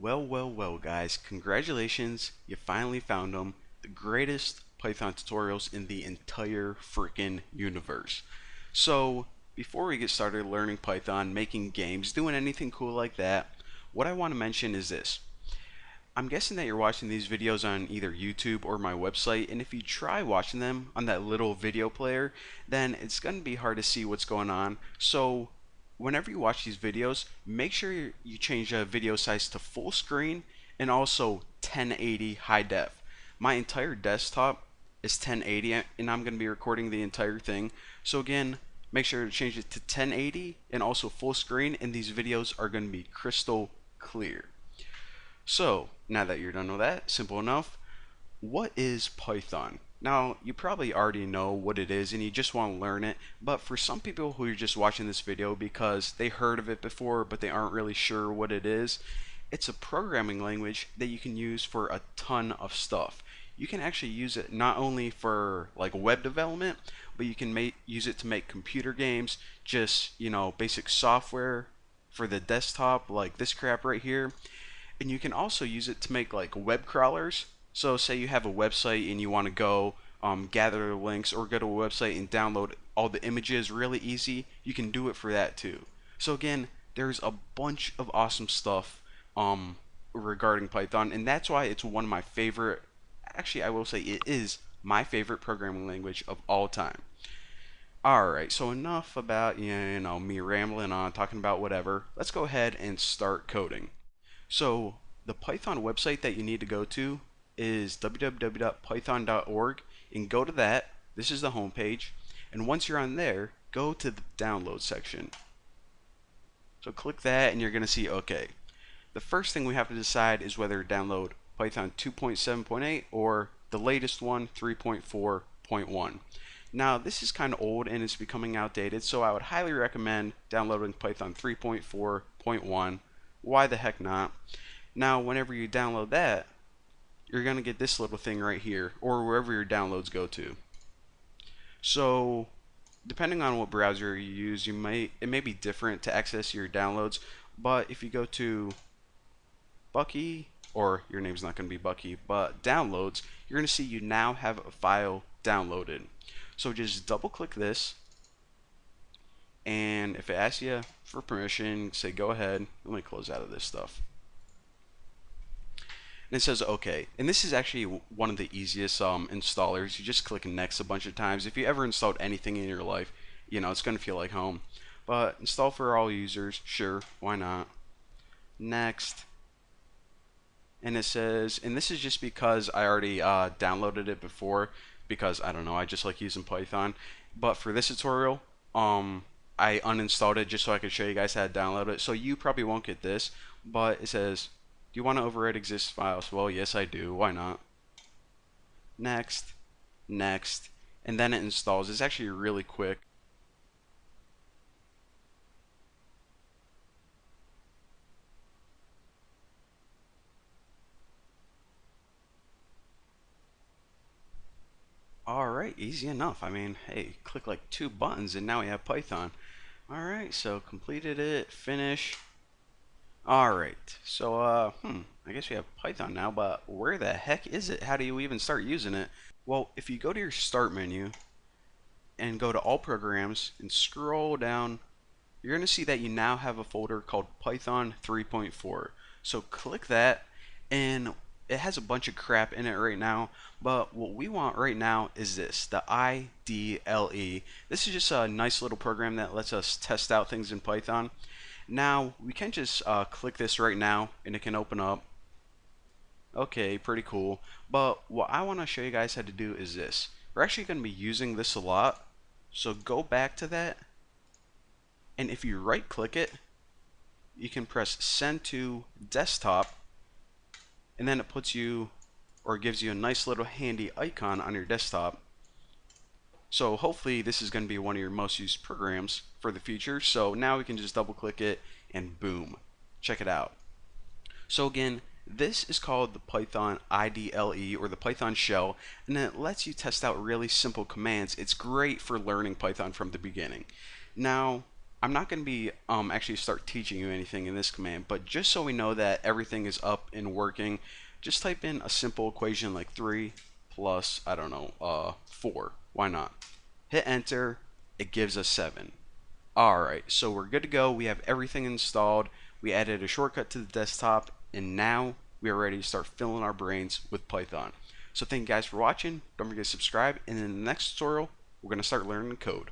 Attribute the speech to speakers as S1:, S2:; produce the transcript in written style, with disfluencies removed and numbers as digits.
S1: Well, guys, congratulations, you finally found them. The greatest Python tutorials in the entire freaking universe. So, before we get started learning Python, making games, doing anything cool like that, what I want to mention is this. I'm guessing that you're watching these videos on either YouTube or my website, and if you try watching them on that little video player, then it's going to be hard to see what's going on. So, whenever you watch these videos, make sure you change the video size to full screen and also 1080 high def. My entire desktop is 1080 and I'm going to be recording the entire thing. So again, make sure to change it to 1080 and also full screen, and these videos are going to be crystal clear. So, now that you're done with that, simple enough, what is Python? Now, you probably already know what it is and you just want to learn it, but for some people who are just watching this video because they heard of it before but they aren't really sure what it is, it's a programming language that you can use for a ton of stuff. You can actually use it not only for like web development, but you can use it to make computer games, just, basic software for the desktop like this crap right here. And you can also use it to make like web crawlers. So say you have a website and you want to go gather the links or go to a website and download all the images really easy, you can do it for that too. So again, there's a bunch of awesome stuff regarding Python, and that's why it's one of my favorite. Actually, I will say it is my favorite programming language of all time. Alright, so enough about me rambling on, talking about whatever. Let's go ahead and start coding. So the Python website that you need to go to is www.python.org, and go to that. This is the home page, and once you're on there, go to the download section. So click that and you're going to see okay. The first thing we have to decide is whether to download Python 2.7.8 or the latest one, 3.4.1. Now this is kind of old and it's becoming outdated, so I would highly recommend downloading Python 3.4.1. Why the heck not? Now whenever you download that, you're going to get this little thing right here, or wherever your downloads go to. So depending on what browser you use, it may be different to access your downloads, but if you go to Bucky, or your name's not going to be Bucky, but downloads, you're going to see you now have a file downloaded. So just double click this, and if it asks you for permission, say go ahead. Let me close out of this stuff. And it says okay. And this is actually one of the easiest installers. You just click next a bunch of times. If you ever installed anything in your life, it's going to feel like home. But install for all users, sure, why not? Next. And it says, and this is just because I already downloaded it before, because I don't know, I just like using Python. But for this tutorial, I uninstalled it just so I could show you guys how to download it. So you probably won't get this, but it says, do you want to overwrite existing files? Well, yes, I do. Why not? Next, next, and then it installs. It's actually really quick. Alright, easy enough. I mean, hey, click like 2 buttons and now we have Python. Alright, so completed it, finish. Alright, so I guess we have Python now, but where the heck is it? How do you even start using it? Well, if you go to your start menu and go to all programs and scroll down, you're going to see that you now have a folder called Python 3.4. So click that, and it has a bunch of crap in it right now, but what we want right now is this, the IDLE. This is just a nice little program that lets us test out things in Python. Now we can just click this right now and it can open up. Okay, pretty cool. But what I want to show you guys how to do is this. We're actually going to be using this a lot, so go back to that, and if you right click it, you can press send to desktop, and then it puts you, or gives you a nice little handy icon on your desktop. So hopefully this is going to be one of your most used programs for the future. So now we can just double click it and boom, check it out. So again, this is called the Python IDLE, or the Python shell, and it lets you test out really simple commands. It's great for learning Python from the beginning. Now I'm not going to be actually start teaching you anything in this command, but just so we know that everything is up and working, just type in a simple equation like 3 plus, I don't know, 4. Why not? Hit enter, it gives us 7. Alright, so we're good to go. We have everything installed. We added a shortcut to the desktop, and now we are ready to start filling our brains with Python. So thank you guys for watching. Don't forget to subscribe, and in the next tutorial, we're going to start learning the code.